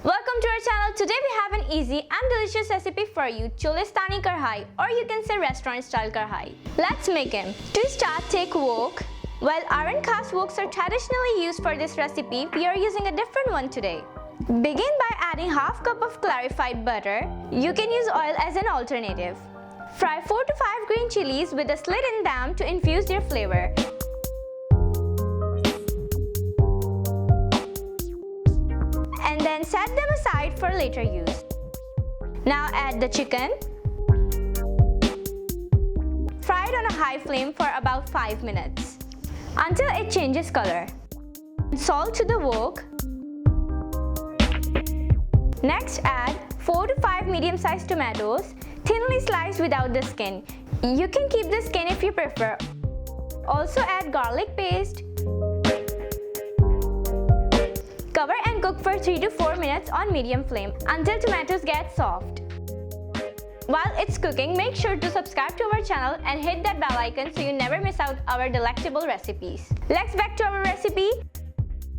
Welcome to our channel. Today we have an easy and delicious recipe for you, Cholistani Karahi, or you can say restaurant style Karahi. Let's make him. To start, take wok. While iron cast woks are traditionally used for this recipe, we are using a different one today. Begin by adding half cup of clarified butter. You can use oil as an alternative. Fry 4 to 5 green chilies with a slit in them to infuse their flavor. And then set them aside for later use. Now add the chicken. Fry it on a high flame for about 5 minutes until it changes color. Salt to the wok. Next add 4 to 5 medium-sized tomatoes, thinly sliced without the skin. You can keep the skin if you prefer. Also add garlic paste. Cover and cook for 3 to 4 minutes on medium flame until tomatoes get soft. While it's cooking, make sure to subscribe to our channel and hit that bell icon so you never miss out our delectable recipes. Let's back to our recipe.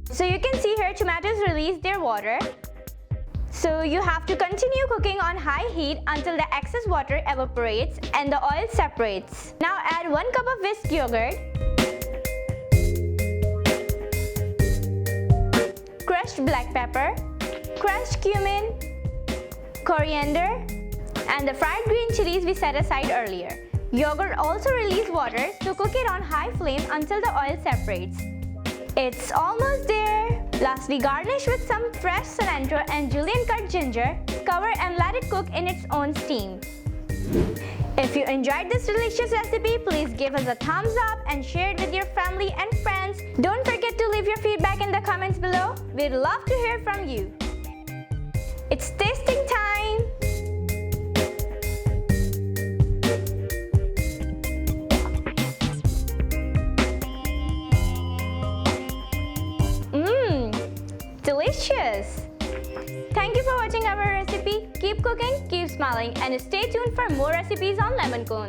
So you can see here tomatoes release their water. So you have to continue cooking on high heat until the excess water evaporates and the oil separates. Now add 1 cup of whisked yogurt, crushed black pepper, crushed cumin, coriander, and the fried green chilies we set aside earlier. Yogurt also releases water, so cook it on high flame until the oil separates. It's almost there. Lastly, garnish with some fresh cilantro and julienne cut ginger. Cover and let it cook in its own steam. If you enjoyed this delicious recipe, please give us a thumbs up and share it with your family and friends. Don't forget to leave your feedback in the comments below. We'd love to hear from you. It's tasting time! Delicious! Thank you for watching our recipe. Keep cooking, keep smiling, and stay tuned for more recipes on lemon cone.